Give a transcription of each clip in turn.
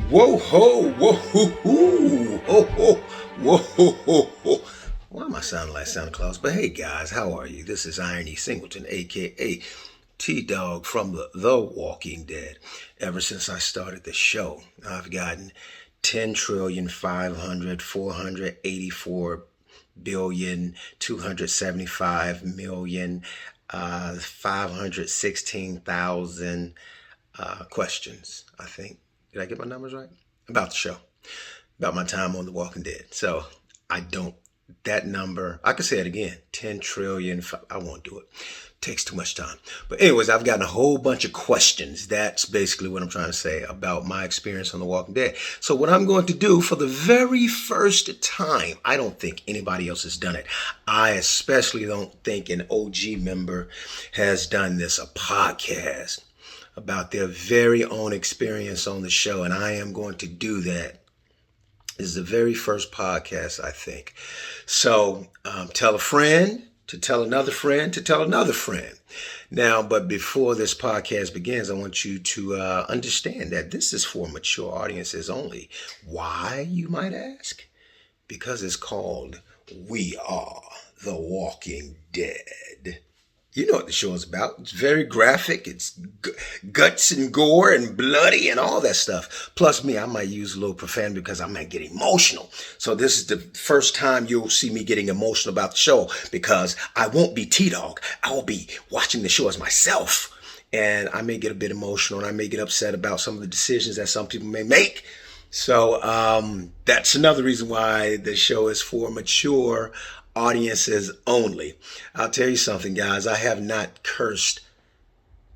Whoa ho, whoa hoo hoo, ho ho, whoa ho ho ho. Why am I sounding like Santa Claus? But hey guys, how are you? This is IronE Singleton, aka T-Dog from the Walking Dead. Ever since I started the show, I've gotten 10,500,484,275,000,000, 516,000 questions, I think. Did I get my numbers right? About the show, about my time on The Walking Dead. So I don't, that number, I could say it again, 10 trillion, I won't do it. Takes too much time. But anyways, I've gotten a whole bunch of questions. That's basically what I'm trying to say about my experience on The Walking Dead. So what I'm going to do for the very first time, I don't think anybody else has done it. I especially don't think an OG member has done this, a podcast about their very own experience on the show. And I am going to do that. This is the very first podcast, I think. So tell a friend to tell another friend to tell another friend. Now, but before this podcast begins, I want you to understand that this is for mature audiences only. Why, you might ask? Because it's called We Are the Walking Dead. You know what the show is about. It's very graphic. It's guts and gore and bloody and all that stuff. Plus me, I might use a little profanity because I might get emotional. So this is the first time you'll see me getting emotional about the show because I won't be T-Dog. I will be watching the show as myself. And I may get a bit emotional and I may get upset about some of the decisions that some people may make. So that's another reason why the show is for mature audiences only. I'll tell you something, guys. I have not cursed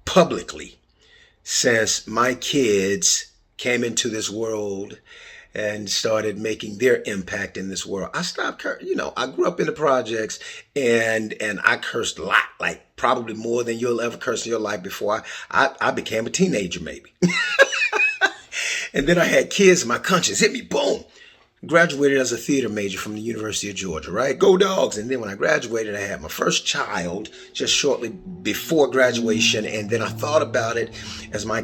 publicly since my kids came into this world and started making their impact in this world. I stopped cursing. You know, I grew up in the projects and I cursed a lot, like probably more than you'll ever curse in your life before I became a teenager, maybe. And then I had kids and my conscience hit me, boom. Graduated as a theater major from the University of Georgia, right? Go Dogs. And then when I graduated, I had my first child just shortly before graduation. And then I thought about it as my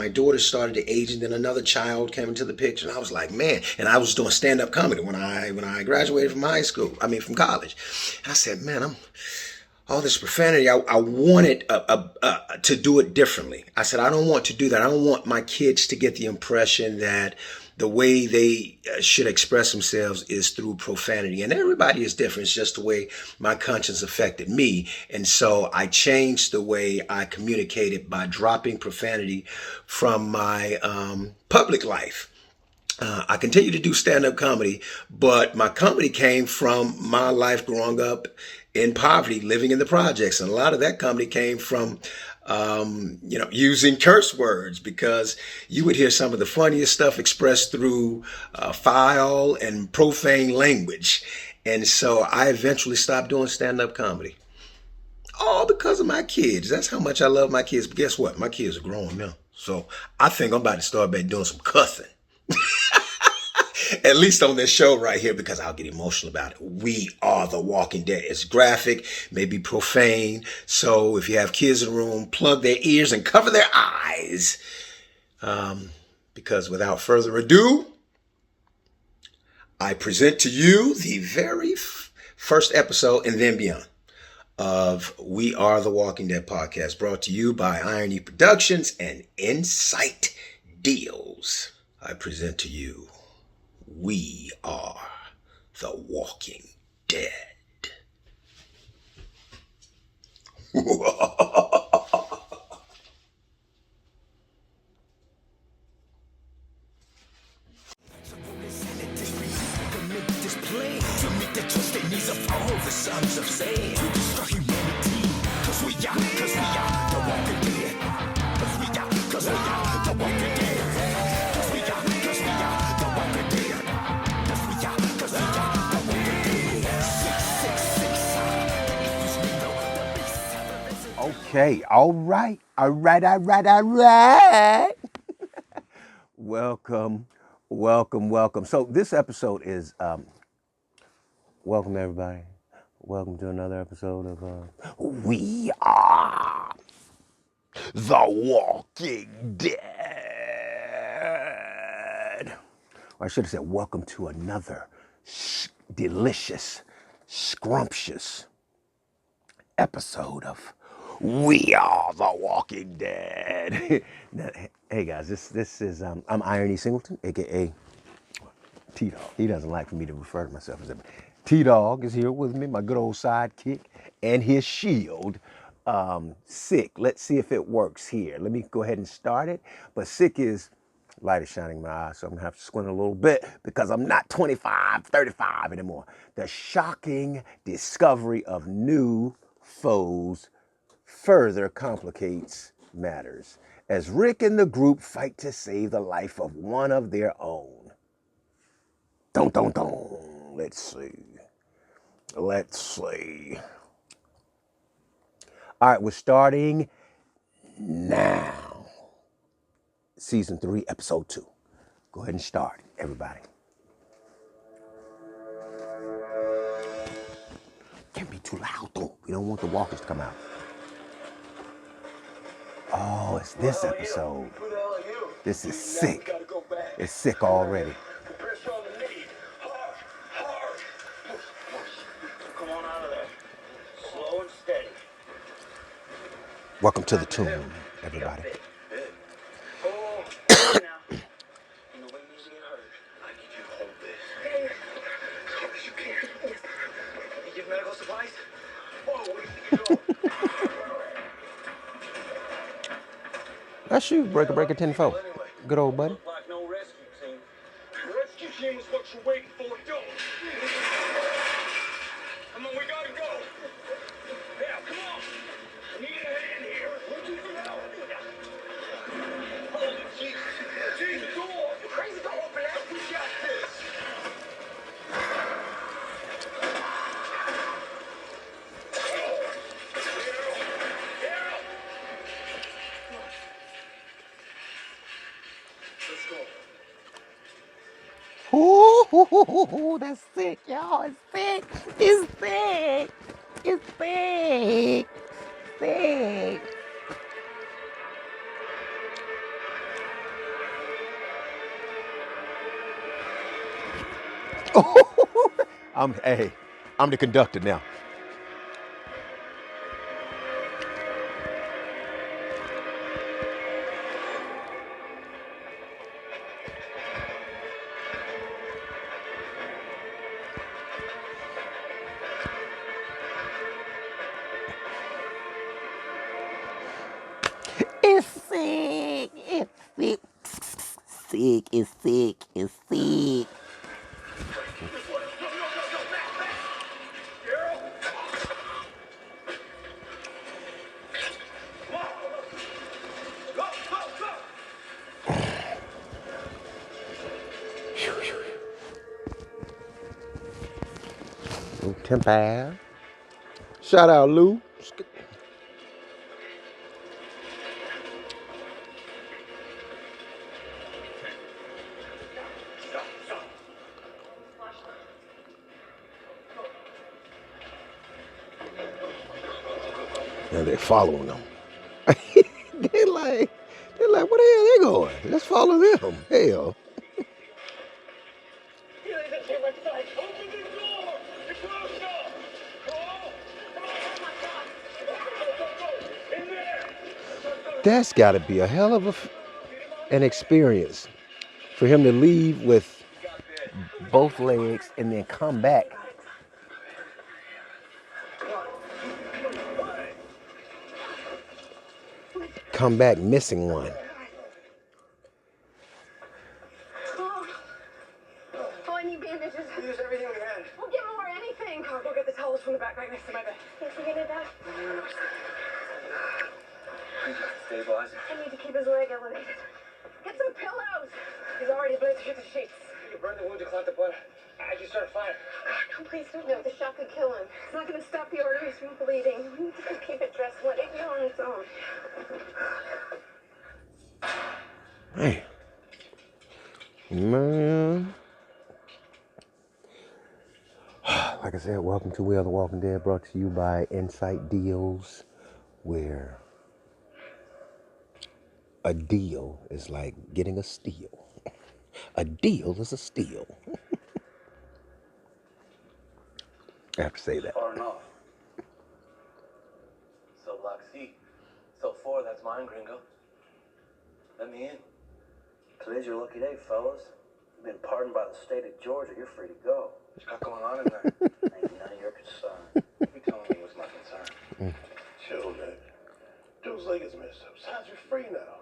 daughter started to age, and then another child came into the picture. And I was like, man, and I was doing stand-up comedy when I graduated from from college. And I said, man, all this profanity, I wanted to do it differently. I said, I don't want to do that. I don't want my kids to get the impression that the way they should express themselves is through profanity. And everybody is different. It's just the way my conscience affected me. And so I changed the way I communicated by dropping profanity from my public life. I continue to do stand-up comedy, but my comedy came from my life growing up in poverty, living in the projects. And a lot of that comedy came from using curse words, because you would hear some of the funniest stuff expressed through foul and profane language. And so I eventually stopped doing stand-up comedy. All because of my kids. That's how much I love my kids. But guess what? My kids are grown now. So I think I'm about to start back doing some cussing. At least on this show right here, because I'll get emotional about it. We Are the Walking Dead. It's graphic, maybe profane. So if you have kids in the room, plug their ears and cover their eyes. Because without further ado, I present to you the very first episode and then beyond of We Are the Walking Dead podcast, brought to you by IronE Productions and Insight Deals. I present to you We Are the Walking Dead. Okay, all right. Welcome. So this episode is, welcome everybody. Welcome to another episode of We Are the Walking Dead. I should have said, welcome to another delicious, scrumptious episode of We Are the Walking Dead. Now, hey guys, this is I'm IronE Singleton, aka T-Dog. He doesn't like for me to refer to myself as a T-Dog is here with me, my good old sidekick, and his shield. Sick. Let's see if it works here. Let me go ahead and start it. But Sick is light is shining in my eyes, so I'm gonna have to squint a little bit because I'm not 25, 35 anymore. The shocking discovery of new foes further complicates matters as Rick and the group fight to save the life of one of their own. Dun, dun, dun. Let's see. Let's see. All right, we're starting now. Season 3, episode 2. Go ahead and start, everybody. Can't be too loud, though. We don't want the walkers to come out. Oh, it's this episode. This is sick. It's sick already. Come on out of there. Slow and steady. Welcome to the tomb, everybody. Oh, now. You know when you get hurt, I need you to hold this. As hard as you can. You give medical supplies? Whoa, where did you go? That's you, breaker 10-4. Good old buddy. Look like no rescue team. Rescue team is what you're waiting for. Go. Come on, we gotta go. Yeah, come on. I need a hand here. What you do now? Holy Jesus. Jesus, go on. You crazy, go open that. We got this. Let's go. Ooh, that's sick, y'all. It's sick. It's sick. It's sick. Sick. I'm the conductor now. It's sick. It's sick. Sick. It's sick. It's sick. Tempo. Shout out, Lou. Now they're following them. they're like, where the hell they going? Let's follow them. Hell. That's got to be a hell of an experience for him to leave with both legs and then come back. Come back missing one. Oh, I need bandages. We used everything we had. We'll give more anything. Go get the towels from the back right next to my bed. Is he gonna die? Stabilize it. I need to keep his leg elevated. Get some pillows. He's already bled through the sheets. You can burn the wound to clot the blood. I just started fire. No, please don't. No, the shock could kill him. It's not gonna stop the arteries from bleeding. We need to keep it dressed. Let it heal on its own. Hey. Man. Like I said, welcome to We Are the Walking Dead, brought to you by Insight Deals, where a deal is like getting a steal. A deal is a steal. I have to say that. Far enough. Cell block C. Cell 4, that's mine, gringo. Let me in. Today's your lucky day, fellas. You've been pardoned by the state of Georgia. You're free to go. What you got going on in there? Ain't none of your concern. You telling me what's my concern? Chill, man. Dude's leg is messed up. Besides, you're free now.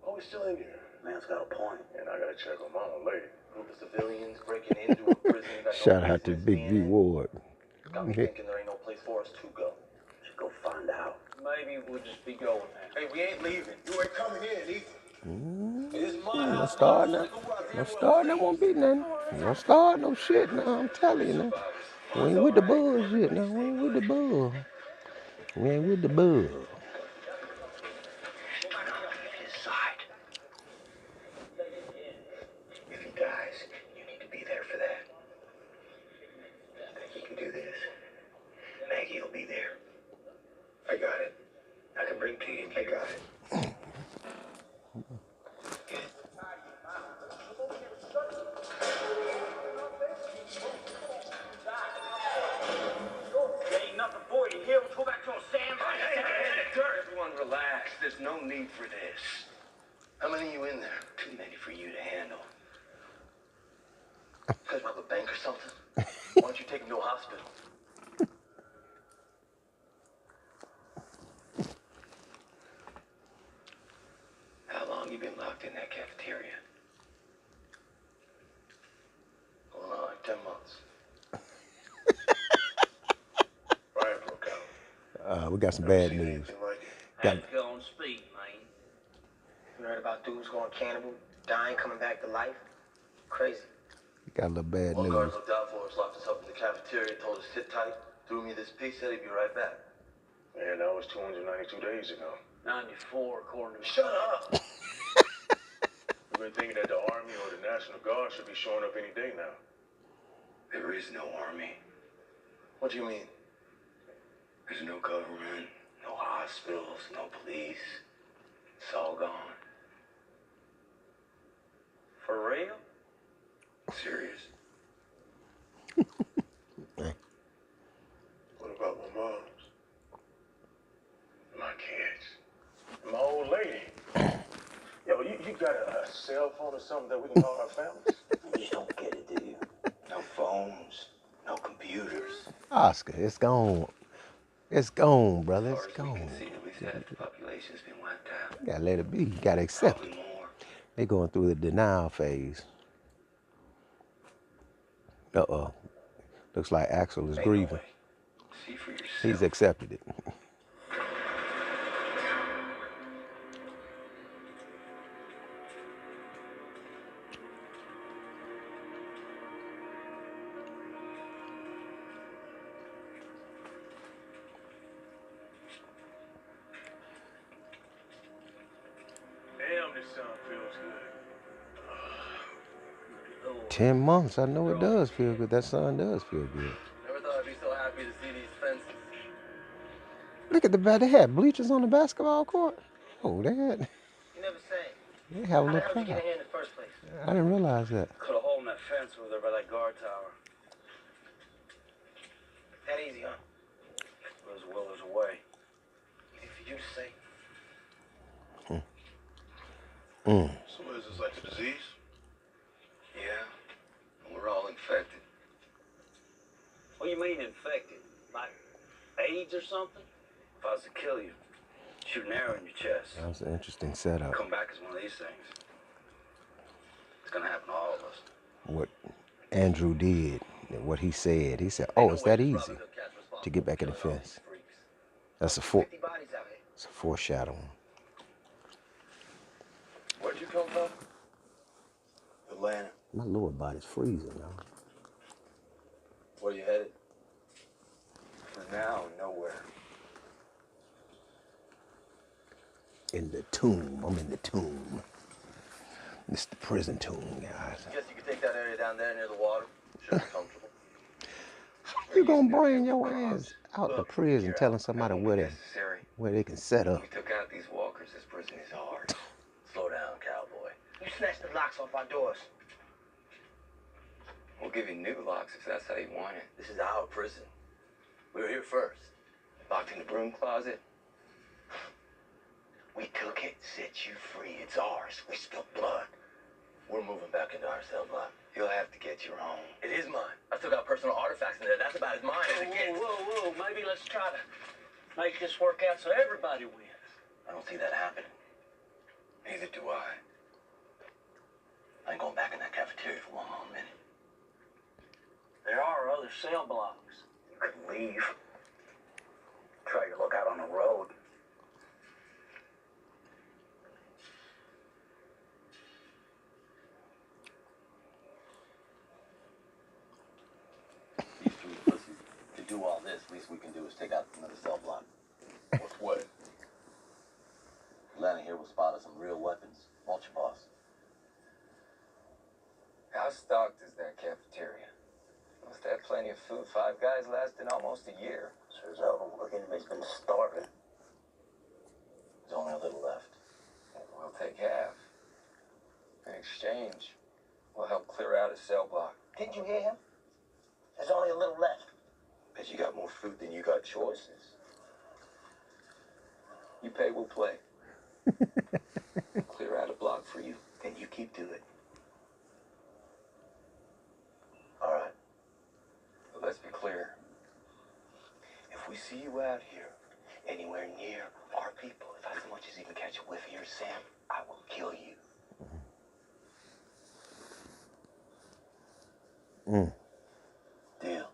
Why are we still in here? Man's got a point. And I gotta check on my own lady. Group of civilians breaking into a prison. Shout out to Big V Ward. Got me thinking there ain't no place for us to go. Should go find out. Maybe we'll just be going, man. Hey, we ain't leaving. You ain't coming in either. This is my house. Don't start now. Don't start. That won't be nothing. Don't start no shit now. I'm telling you now. We ain't with the bullshit now. We ain't with the bull. We ain't with the bull. If he dies, you need to be there for that. I think you can do this. Maggie will be there. I got it. I can bring tea and I got it. Ain't nothing for you here. Let's go back to a sandbox. Hey, everyone relax. There's no need for this. How many are you in there? Too many for you to handle. You guys rob a bank or something? Why don't you take him to a hospital? How long you been locked in that cafeteria? Going on like 10 months. Riot broke out. We got some Never bad seen news. anything like it. Got, Go on speed, man. You heard about dudes going cannibal, dying, coming back to life? Crazy. got a little bad One guard news. looked out for us, locked us up in the cafeteria, told us sit tight, threw me this piece, said he'd be right back. Man, that was 292 days ago. 94, according to... Shut up! We've been thinking that the Army or the National Guard should be showing up any day now. There is no army. What do you mean? There's no government, no hospitals, no police. It's all gone. For real? Serious. What about my moms? My kids? And my old lady? Yo, you got a cell phone or something that we can call our families? You just don't get it, do you? No phones, no computers. Oscar, it's gone. It's gone, brother. As far It's as we gone. can see, at least half the population's been wiped out. You gotta let it be. You gotta accept Probably it. more. They're going through the denial phase. Uh-oh. Looks like Axel is Ain't no grieving. way. See for yourself. He's accepted it. Damn, this sun feels good. 10 months. I know it does feel good. That sun does feel good. Never thought I'd be so happy to see these fences. Look at the back. They had bleachers on the basketball court. Oh, they had. You never say. They have a How the little hell did you get crowd. in here in the first place? I didn't realize that. Cut a hole in that fence over there by that guard tower. That easy, huh? Those Willers away. Easy for you to say. So what is this, like a disease? Yeah. And we're all infected. What do you mean infected? Like AIDS or something? If I was to kill you, shoot an arrow in your chest, That was an interesting setup. come back as one of these things. It's gonna happen to all of us. What Andrew did, and what he said. He said, "Oh, it's that easy to get back in the fence." That's a 50 bodies out here. It's a foreshadowing. Where'd you come from? Atlanta. My lower body's freezing now. Where you headed? For now, nowhere. In the tomb. I'm in the tomb. It's the prison tomb, guys. Guess you could take that area down there near the water. Should be comfortable. You gonna bring your ass out the prison You're telling out. somebody That where won't be they, necessary. where they can set up? We took out these walkers. This prison is hard. Slow down, cowboy. You snatched the locks off our doors. We'll give you new locks if that's how you want it. This is our prison. We were here first. Locked in the broom closet. We took it, set you free. It's ours. We spilled blood. We're moving back into our cell block. You'll have to get your own. It is mine. I still got personal artifacts in there. That's about as mine as it gets. Whoa. Maybe let's try to make this work out so everybody wins. I don't see that happening. Neither do I. I ain't going back in that cafeteria for one more minute. There are other cell blocks. You could leave. Try your luck out on the road. These three pussies to do all this, least we can do is take out another cell block. What's what? Atlanta here will spot us some real weapons. Watch your boss. How stocked is that cafeteria? Must have plenty of food. 5 guys lasting almost a year. Sure as hell don't look. Anybody's been starving. There's only a little left. We'll take half. In exchange, we'll help clear out a cell block. Didn't you hear him? There's only a little left. Bet you got more food than you got choices. You pay, we'll play. Clear out a block for you, and you keep to it. All right. But let's be clear. If we see you out here, anywhere near our people, if I so much as even catch a whiff of your scent, I will kill you. Deal.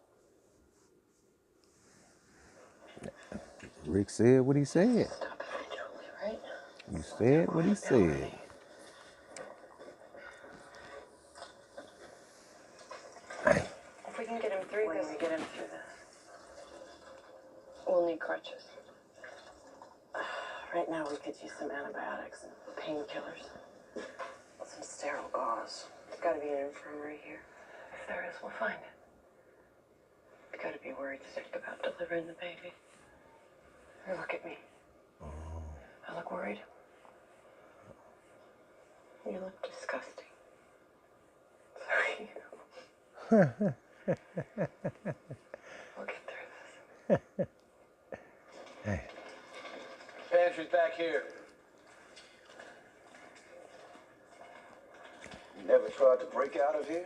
Rick said what he said. Stop it, Julie, right? You said what he said. If we can get him through this, we'll need crutches. Right now, we could use some antibiotics and painkillers. Some sterile gauze. There's got to be an infirmary here. If there is, we'll find it. You've got to be worried sick about delivering the baby. Or look at me. I look worried. You look disgusting. Sorry. We'll get through this. Hey. Pantry's back here. You never tried to break out of here?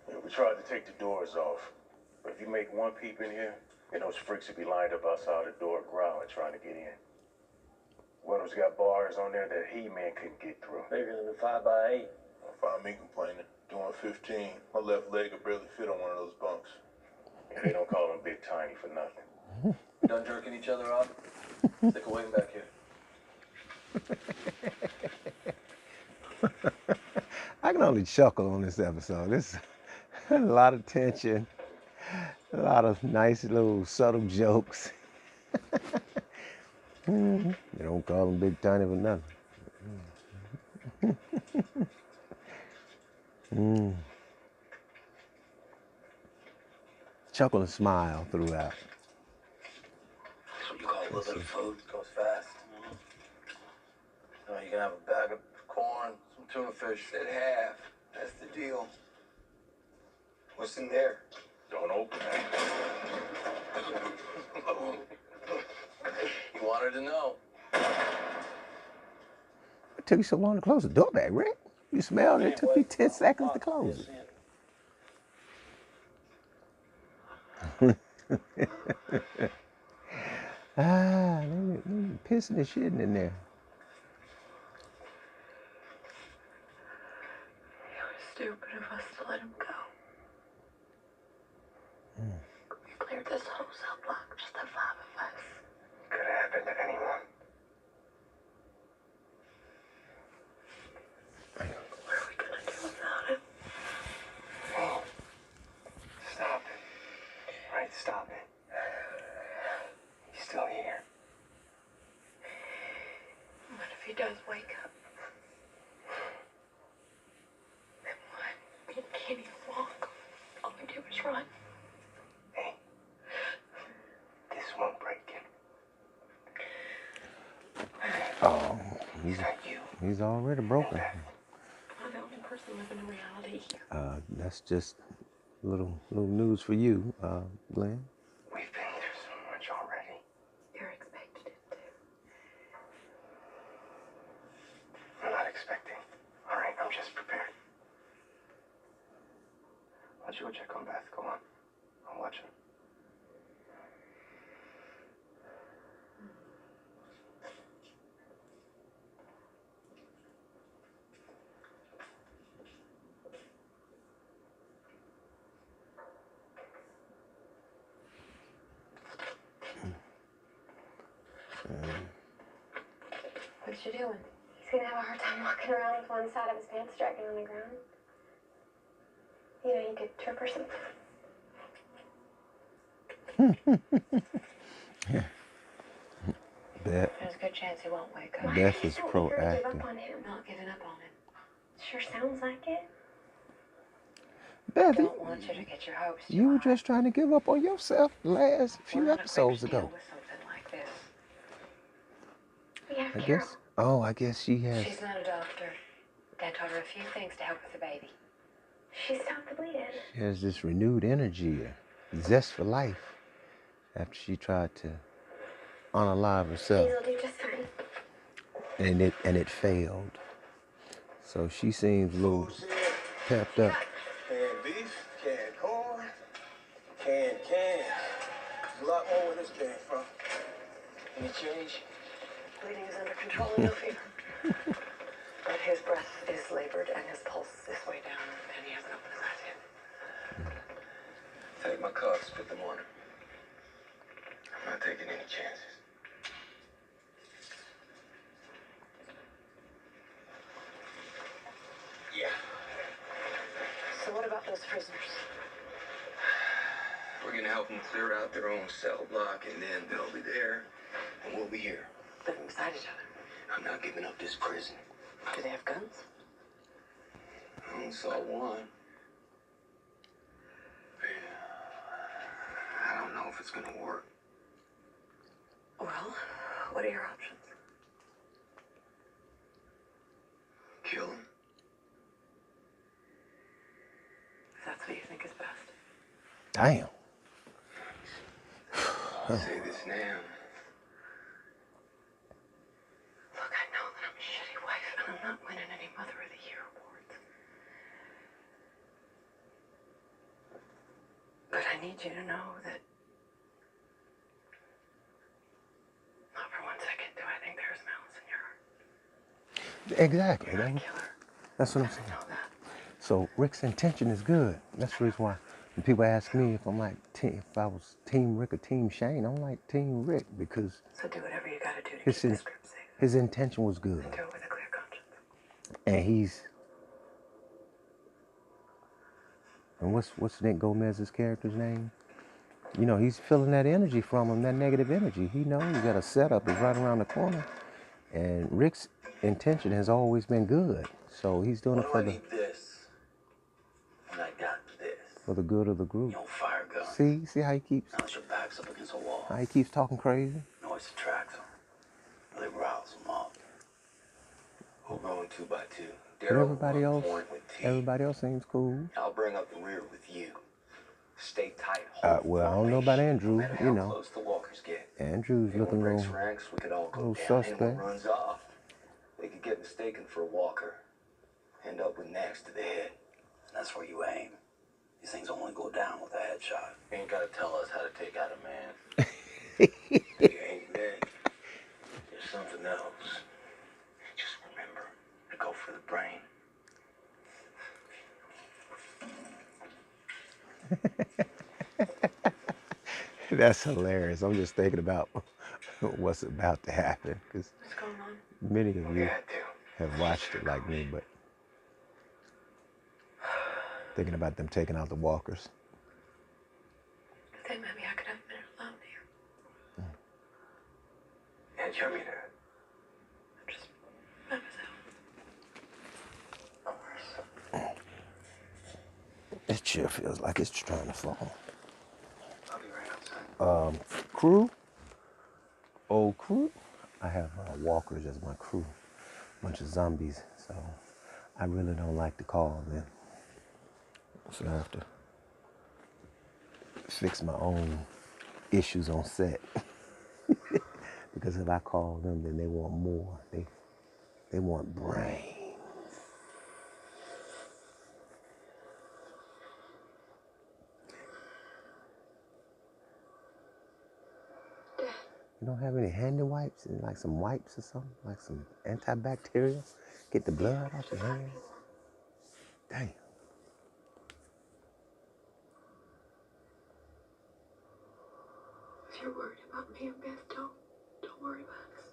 Yeah, we tried to take the doors off. But if you make one peep in here, then those freaks will be lined up outside the door growling, trying to get in. One of them's got bars on there that He-Man couldn't get through. Bigger than a 5x8. Don't find me complaining. Doing 15. My left leg could barely fit on one of those bunks. And they don't call them Big Tiny for nothing. Done jerking each other off? Stick away back here. I can only chuckle on this episode. There's a lot of tension, a lot of nice little subtle jokes. They don't call them Big Tiny for nothing. Chuckle and smile throughout. That's what you call a little bit of food. Goes fast. You can have a bag of corn, some tuna fish. Said half. That's the deal. What's in there? Don't open it. You wanted to know. It took you so long to close the door back, Rick. You smelled it. It took you 10 seconds to close it. They pissing and shitting in there. It was stupid of us to let him go. We cleared this whole cell block, just the 5 of us. Could happen to anyone. What are we gonna do without him? Oh. Stop it. Right, stop it. He's still here. What if he does wake up? Then what? He can't even walk. All we do is run. Hey. This won't break him. Oh, He's like you. he's already broken. I don't. person living in reality. That's just little news for you, Glenn. We've been through so much already. You're expected it to. I'm not expecting. All right, I'm just prepared. Why don't you go check on Beth? Go on. I'm watching. What you doing? He's gonna have a hard time walking around with one side of his pants dragging on the ground. You know, you could trip or something. Beth, There's a good chance he won't wake up. Beth is Don't eager to give proactive. up on him. Not giving up on him. Sure sounds like it. Beth, Don't want you to get your hopes too you were high. just trying to give up on yourself the last We're few not episodes equipped to deal ago. with something like this. We have I Carol. guess. Oh, I guess she has. She's not a doctor. Dad taught her a few things to help with the baby. She stopped the bleeding. She has this renewed energy, a zest for life, after she tried to unalive herself, She'll do just fine. and it failed. So she seems a little pepped up. Canned beef, canned corn, canned cans. There's a lot more where this came from. Any change? Bleeding is under control and no fever. But his breath is labored and his pulse is way down and he hasn't opened his eyes yet. Take my cuffs, put them on him. I'm not taking any chances. Yeah. So what about those prisoners? We're gonna help them clear out their own cell block, and then they'll be there, and we'll be here. Living beside each other. I'm not giving up this prison. Do they have guns? I only saw one. I don't know if it's gonna work. Well, what are your options? Kill him. If that's what you think is best. Damn. I'll say this now. Look, I know that I'm a shitty wife and I'm not winning any Mother of the Year awards. But I need you to know that not for one second do I think there's malice in your heart. Exactly. You're not a killer. That's what I'm I saying. know that. So Rick's intention is good. That's the reason why when people ask me if I'm like if I was Team Rick or Team Shane, I'm like Team Rick because So do whatever you gotta do to his keep this group safe. his intention was good, And do it with a clear conscience. and what's Nick Gomez's character's name? You know, he's feeling that energy from him, that negative energy. He knows he got a setup is right around the corner, and Rick's intention has always been good. So he's doing it What do for I the need this? And I got this. good of the group. You don't fire guns. See how he keeps Unless your back's up against a wall. talking crazy. Noise attracts them. They rouse them up. We're going 2 by 2. But Daryl everybody will else, point with T. everybody else seems cool. I'll bring up the rear with you. Stay tight. Well, I don't know about Andrew, No matter you how know. close the walkers get. Andrew's And looking when a breaks little, ranks, we could all go little down. suspect. Anyone runs off, they could get mistaken for a walker. End up with nags to the head. And that's where you aim. These things only go down with a headshot. You ain't gotta tell us how to take out a man. You ain't dead. There's something else. Just remember to go for the brain. That's hilarious. I'm just thinking about what's about to happen because What's going on? many of We you had to. have watched it like me, but thinking about them taking out the walkers. I think maybe I could have a minute alone here. Yeah, show me that. I'm just by myself. Of course. It sure feels like it's trying to fall. I'll be right outside. Crew, old crew. I have walkers as my crew, bunch of zombies. So I really don't like to call, man. So I have to fix my own issues on set. Because if I call them, then they want more. They want brain. You don't have any handy wipes and like some wipes or something? Like some antibacterial? Get the blood off your hands? Damn. If you're worried about me and Beth, don't worry about us.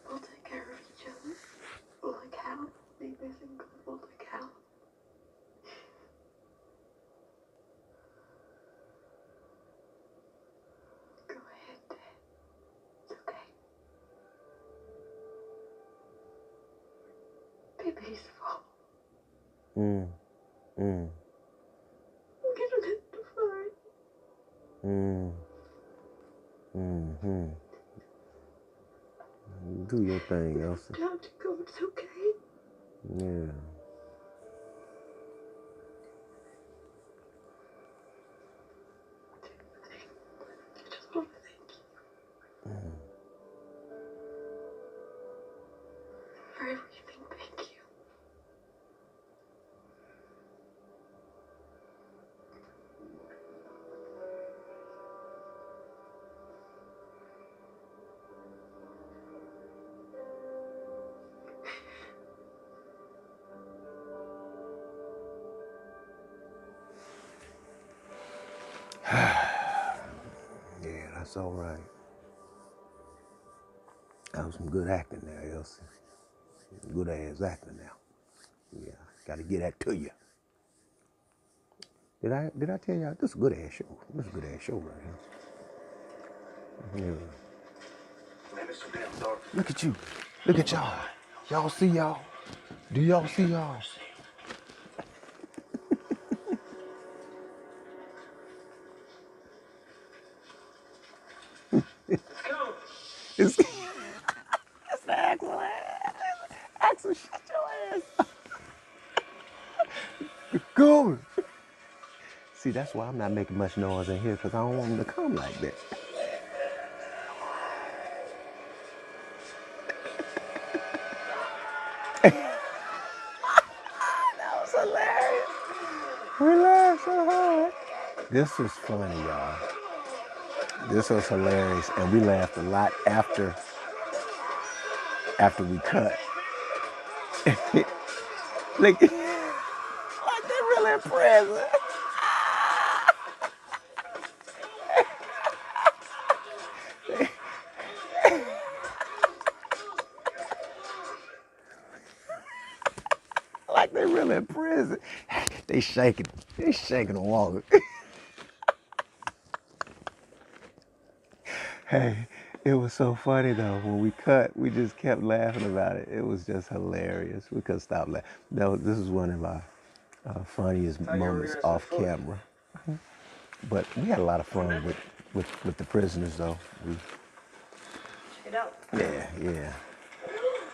We'll take care of each other. Like Hal. Leave us in good. We'll take Hal. Go ahead, Dad. It's okay. Be peaceful. Get it to fight. Do your thing, Elsa. Time to go. It's okay. Yeah. I just want to thank you for everything. Thank you. Yeah, that's all right. That was some good acting there, Elsie. Good ass acting now. Yeah, gotta get that to you. Did I tell y'all this is a good ass show? This is a good ass show right here. Yeah. Man, it's so damn dark. Look at you. Look at y'all. Y'all see y'all? Do y'all see y'all? Let's go. It's the Axel ass. Axel, shut your ass. Go. See, that's why I'm not making much noise in here, because I don't want them to come like that. That was hilarious. We laughed so hard. This was funny, y'all. This was hilarious, and we laughed a lot after we cut. Like they're really in prison. Like they really in prison. They shaking and walking. Hey, it was so funny though. When we cut, we just kept laughing about it. It was just hilarious. We couldn't stop laughing. No, this is one of our funniest moments off camera. But we had a lot of fun with the prisoners though. Check it out. Yeah. It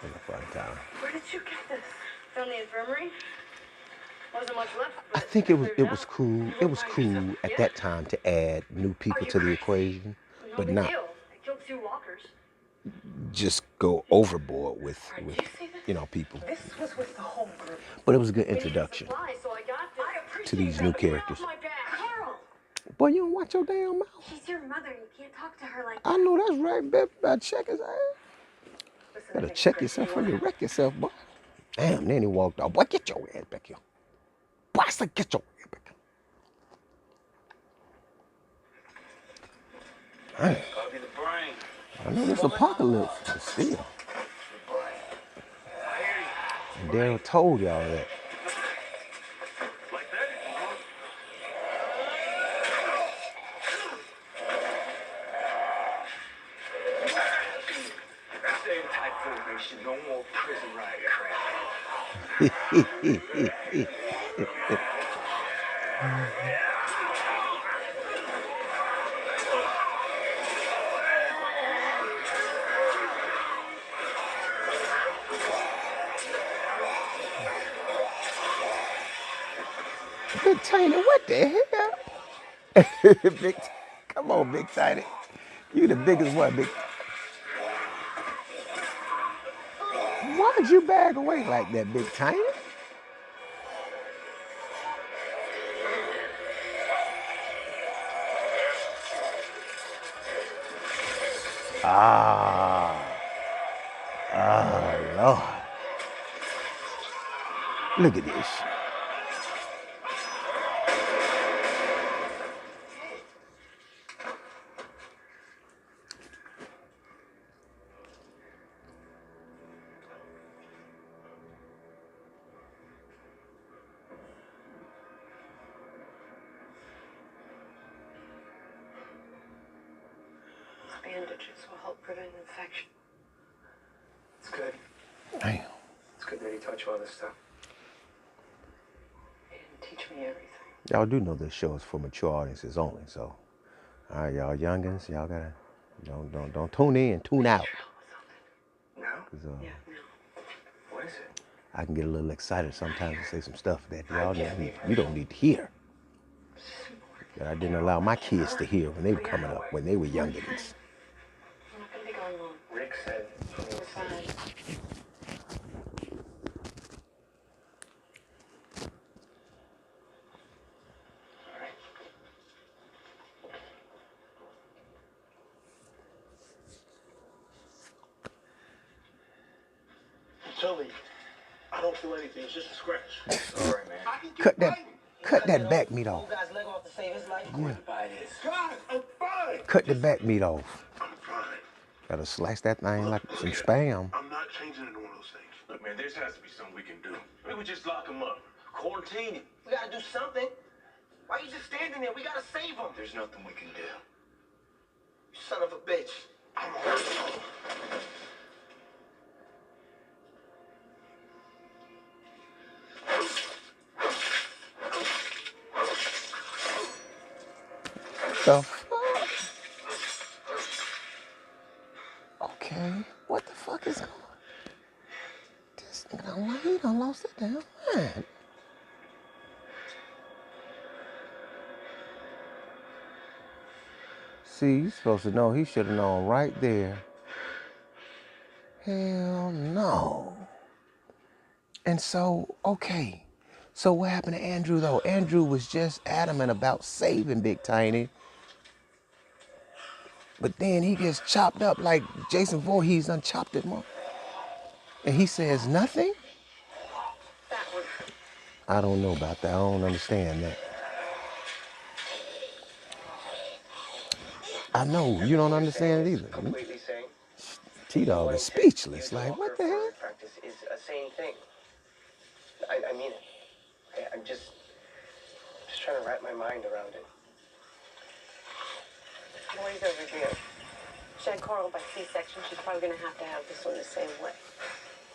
was a fun time. Where did you get this? From the infirmary? Wasn't much left, I but think it was cool. It was cool at that time to add new people to the equation, no but big not deal. I killed 2 walkers. just go overboard with You see this? people. This was with the whole group. But it was a good We needed introduction supplies, so I got this. I appreciate to these that, new but you're characters. off my back. Carl! Boy, you don't watch your damn mouth. She's your mother. You can't talk to her like that. I know that's right, baby. Better check his ass. Listen, I Better think check we're yourself good. before you wreck yourself, boy. Damn, then he walked off. Boy, get your ass back here. Boy, I said get your ass back here. Damn. Gotta be the brain. I know this apocalypse, but still. The brain. I hear you. And Daryl told y'all that. Like that? Stay in tight formation. No more prison riot crap. Big Tiny, what the hell? Big, come on, Big Tiny. You the biggest one, Big. Why'd you bag away like that, Big Tiny? Oh, Lord. Look at this. Bandages will help prevent infection. It's good. Damn. It's good that he taught you all this stuff. He didn't teach me everything. Y'all do know this show is for mature audiences only, so all right, y'all youngins, y'all gotta don't tune in, tune out. No? 'Cause, Yeah, no. What is it? I can get a little excited sometimes and say some stuff that y'all you don't need to hear. That I didn't allow my kids to hear when they were coming up, when they were youngins. I'm not gonna be gone long. Rick said. We're fine. Tully, I don't feel anything. It's just a scratch. Sorry, man. Cut that back meat off. Old guy's leg off to save his life. Yeah. Goodbye, it is. God, I'm fine. Cut the back meat off. I'm fine. Gotta slice that thing like some spam. I'm not changing into one of those things. Look, man, there has to be something we can do. Maybe we just lock him up. Quarantine him. We gotta do something. Why you just standing there? We gotta save him. There's nothing we can do. You son of a bitch. I'm hurt. The fuck? Okay, what the fuck is going on? This nigga, he done lost it damn mind. See, you supposed to know. He should have known right there. Hell no. And so, okay. So what happened to Andrew, though? Andrew was just adamant about saving Big Tiny. But then he gets chopped up like Jason Voorhees done chopped it more. And he says nothing? I don't know about that. I don't understand that. I know, you don't understand it either. Completely sane. T-Dog is speechless. Like, what the hell? Practice is a sane thing. I mean it. I'm just trying to wrap my mind around it. Boys overdue. She had Coral by C-section. She's probably going to have this one the same way.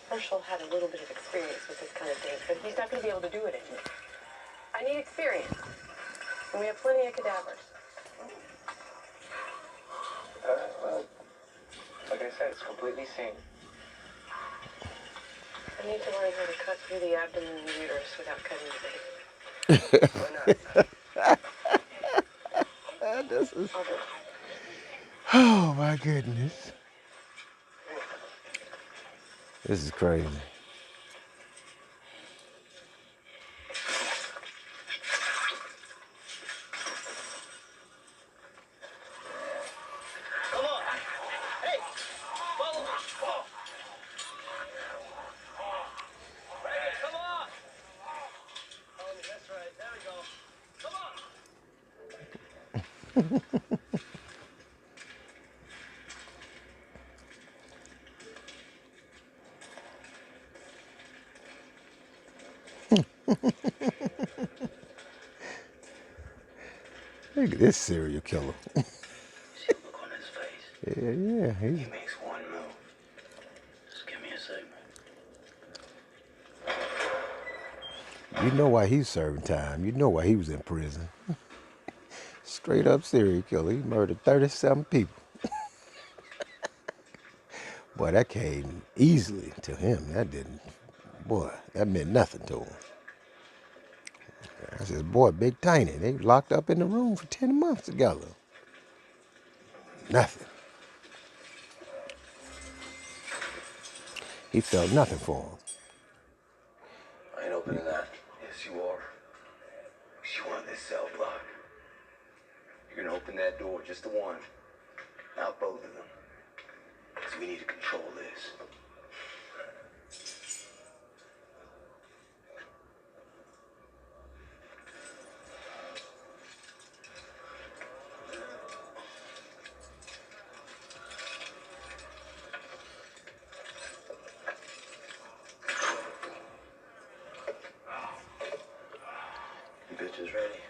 Herschel had a little bit of experience with this kind of thing, but he's not going to be able to do it anymore. I need experience. And we have plenty of cadavers. Well, like I said, it's completely sane. I need to learn how to cut through the abdomen and the uterus without cutting the baby. Why not? This is... I'll do it. Oh, my goodness. This is crazy. Come on. Hey, follow me. Oh. Right, come on. Oh, that's right. There we go. Come on. Look at this serial killer. See the look on his face? Yeah, He he's... makes one move. Just give me a second. You know why he's serving time. You know why he was in prison. Straight up serial killer. He murdered 37 people. Boy, that came easily to him. That didn't... Boy, that meant nothing to him. I said, boy, Big Tiny, they locked up in the room for 10 months together. Nothing. He felt nothing for him. I ain't opening that. Yes, you are. You want this cell block. You're gonna open that door, just the one. Not both of them. Because we need to control this. You bitches ready?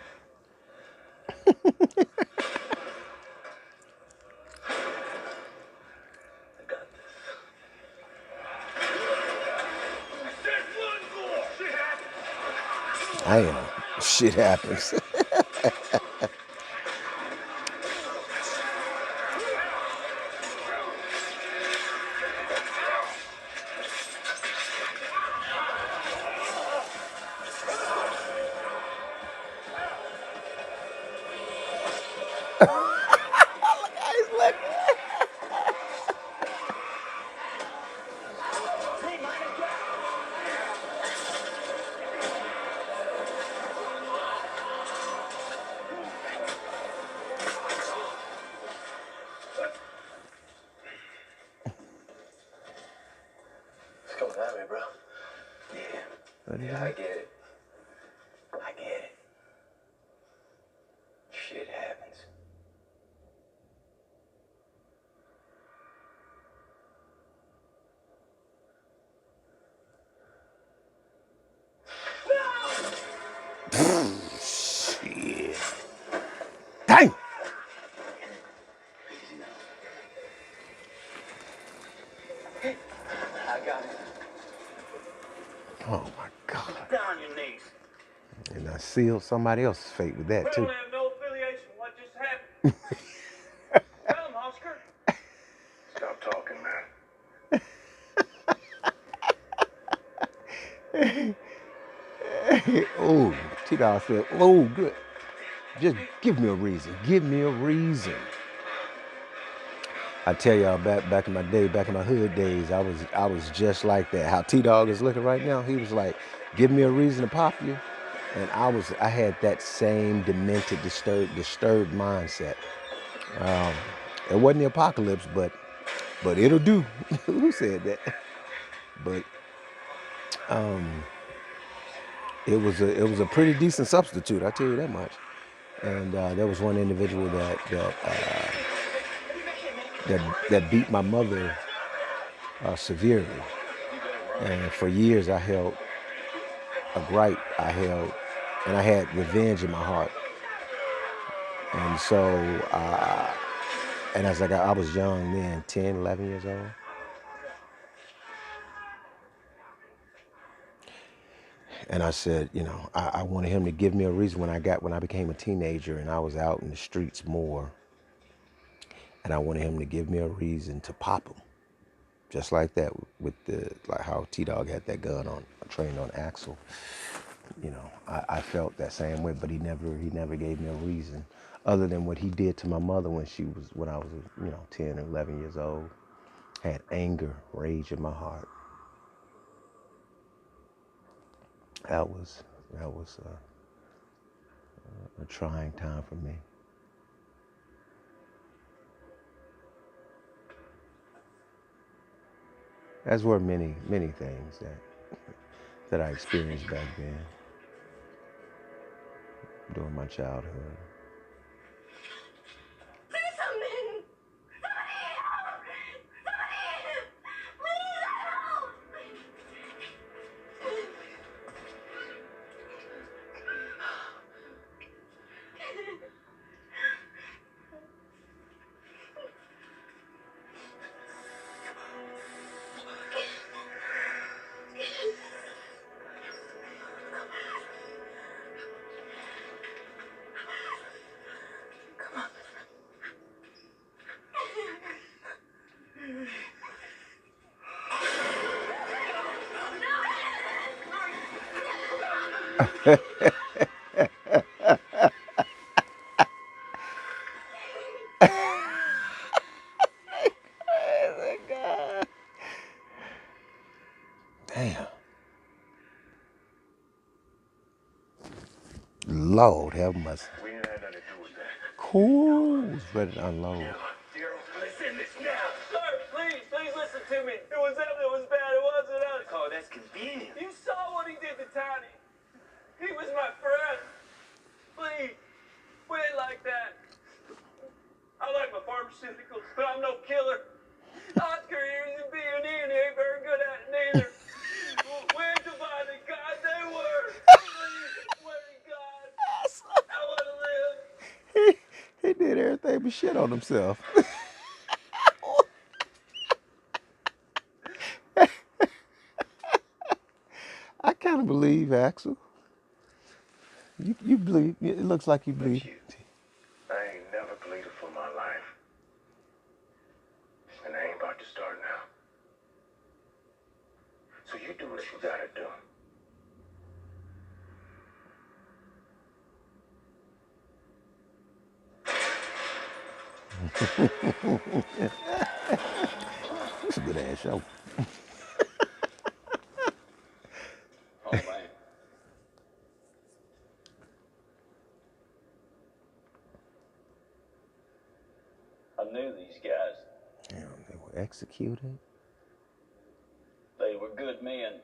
I got this. I am. Shit happens. It's coming at me, bro. Yeah, I get it. I get it. Shit happens. Shit. Dang. Easy now. I got it. Oh my God. Down on your knees. And I sealed somebody else's fate with that We too. don't have no affiliation with what just happened. Tell him, Oscar. Stop talking, man. Oh, T-Dog said, oh, good. Just give me a reason. Give me a reason. I tell y'all, back in my day, back in my hood days, I was just like that. How T-Dog is looking right now, he was like, give me a reason to pop you. And I had that same demented, disturbed mindset. It wasn't the apocalypse, but it'll do. Who said that? But it was a pretty decent substitute, I tell you that much. And there was one individual that beat my mother severely, and for years I held a gripe. And I had revenge in my heart. And so, and as I was young then, 10, 11 years old. And I said, I wanted him to give me a reason when I became a teenager and I was out in the streets more. And I wanted him to give me a reason to pop him. Just like that, with like how T-Dog had that gun trained on Axel. I felt that same way, but he never gave me a reason other than what he did to my mother when I was 10 or 11 years old. Had anger, rage in my heart. That was a trying time for me. As were many things that I experienced back then during my childhood. Damn. Lord have mercy. We ain't had nothing to do with that. Cool. Was ready to unload. Daryl, listen this now. Sir, please listen to me. It was them that was bad. It wasn't us. Oh, that's convenient. You saw what he did to Tiny. He was my friend. Please, we ain't like that. I like my pharmaceuticals, but I'm no killer. Oscar here is a B&E and he ain't very good at it neither. We ain't divided, God, they were. Please, I swear to God, I want to live. He did everything but shit on himself. I kind of believe, Axel. You believe. It looks like you believe. I ain't never pleaded for my life. And I ain't about to start now. So you do what you gotta do. It's a good ass show. Oh, man. I knew these guys. Damn, they were executed. They were good men.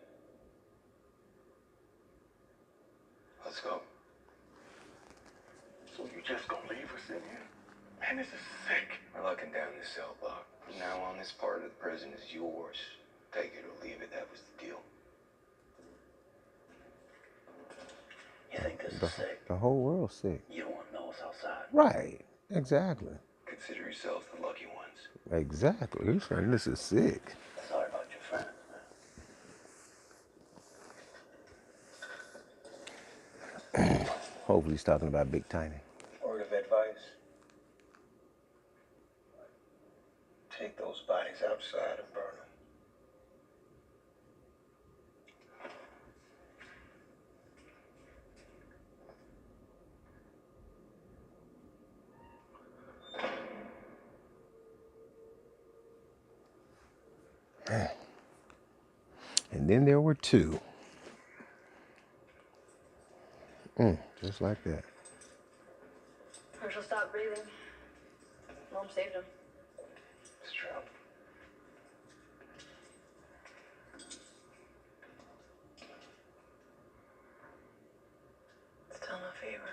Let's go. So you just gonna leave us in here? Man, this is sick. We're locking down this cell block. From now on, this part of the prison is yours. Take it or leave it. That was the deal. You think this is sick? The whole world's sick. You don't want to know us outside. Right. Exactly. Consider yourselves the lucky ones. Exactly. He's saying this is sick. Sorry about your friends, man. Hopefully he's talking about Big Tiny. Word of advice. Take those bodies outside and burn them. And then there were two. Just like that. Herschel stopped breathing. Mom saved him. It's true. Still no fever.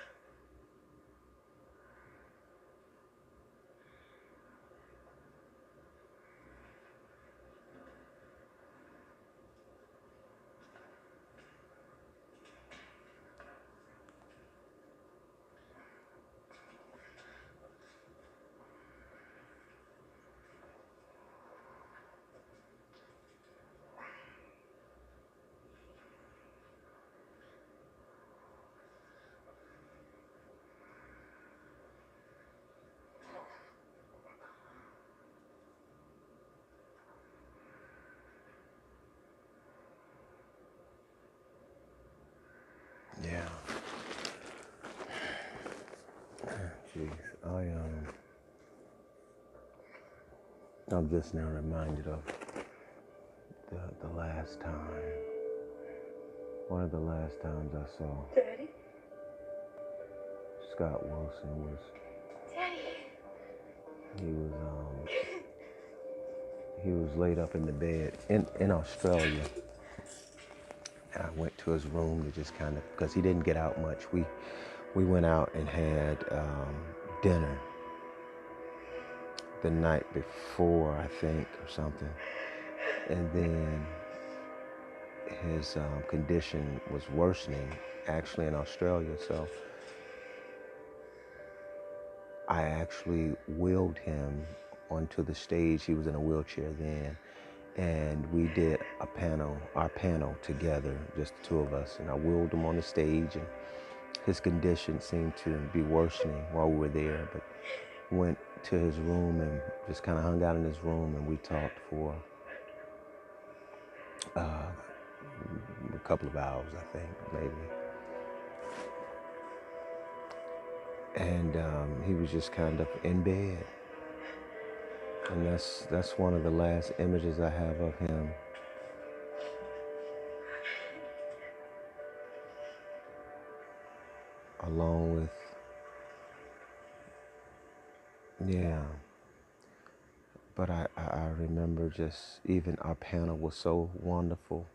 Yeah. Jeez. I'm just now reminded of the last time. One of the last times I saw Daddy? Scott Wilson was Daddy. he was laid up in the bed in Australia. And I went to his room to just kind of, because he didn't get out much. We went out and had dinner the night before, I think, or something. And then his condition was worsening, actually, in Australia. So I actually wheeled him onto the stage. He was in a wheelchair then. And we did our panel together, just the two of us. And I wheeled him on the stage, and his condition seemed to be worsening while we were there. But went to his room and just kind of hung out in his room, and we talked for a couple of hours, I think, maybe. And he was just kind of in bed. And that's one of the last images I have of him. along with, yeah. But I remember just even our panel was so wonderful.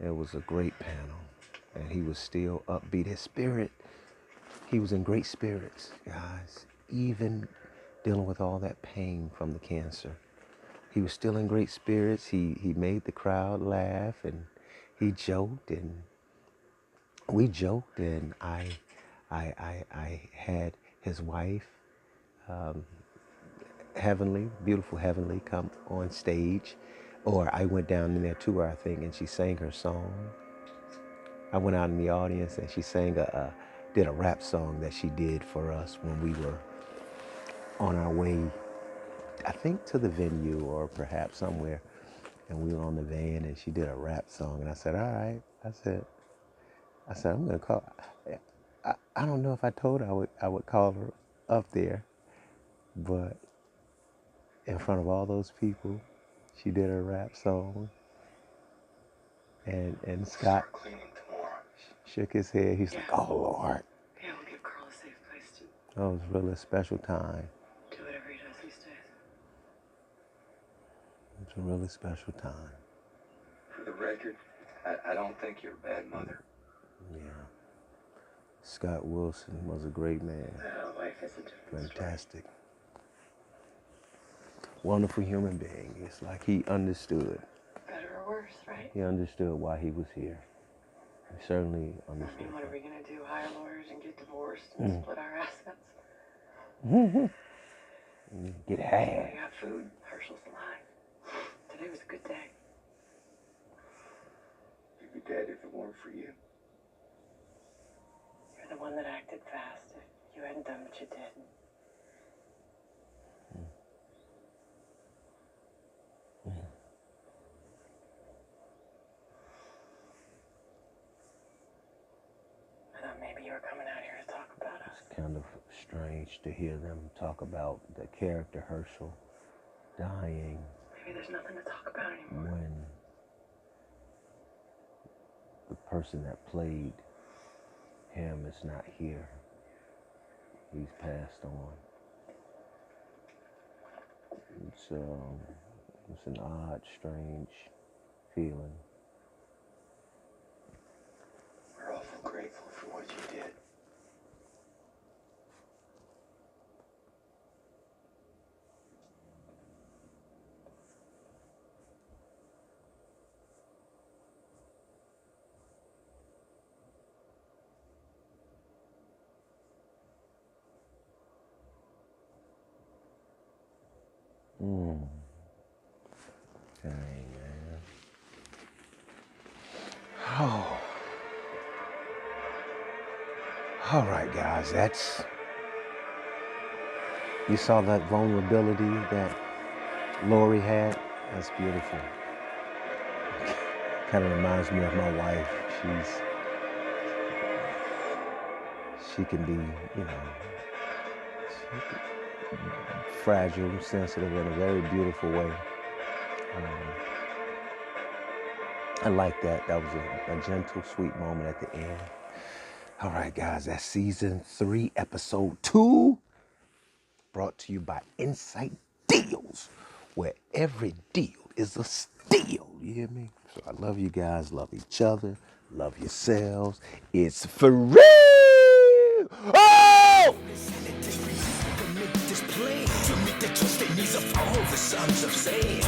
It was a great panel. And he was still upbeat. His spirit, he was in great spirits, guys. Even dealing with all that pain from the cancer. He was still in great spirits. He made the crowd laugh, and he joked, and we joked, and I had his wife, Heavenly, beautiful Heavenly, come on stage. Or I went down in there to her, I think, and she sang her song. I went out in the audience and she sang did a rap song that she did for us when we were on our way, I think to the venue or perhaps somewhere. And we were on the van and she did a rap song. And I said, all right. I said, I'm going to call. I don't know if I told her I would call her up there, but in front of all those people, she did her rap song. And Scott shook his head. He's like, oh, Lord. Yeah, we'll give Carl a safe place, too. That was really a special time. Do whatever he does these days. It's a really special time. For the record, I don't think you're a bad mother. Yeah. Scott Wilson was a great man. Life is a different Fantastic. Wonderful human being. It's like he understood. Better or worse, right? He understood why he was here. He certainly understood. I mean, what are we going to do? Hire lawyers and get divorced and split our assets? Get half. We got food. Herschel's alive. Today was a good day. You'd be dead if it weren't for you. You're the one that acted fast. If you hadn't done what you did. I thought maybe you were coming out here to talk about us. It's kind of strange to hear them talk about the character Herschel dying. Maybe there's nothing to talk about anymore. When the person that played him is not here. He's passed on. It's an odd, strange feeling. We're awful grateful for what you did. Dang, man. Oh. All right, guys, you saw that vulnerability that Lori had? That's beautiful. Kind of reminds me of my wife. She can be, fragile, sensitive in a very beautiful way. I like that. That was a gentle, sweet moment at the end. All right, guys, that's season 3, episode 2, brought to you by Insight Deals, where every deal is a steal. You hear me? So I love you guys, love each other, love yourselves. It's for real. Oh! Display to meet the twisted needs of all the sons of Sam.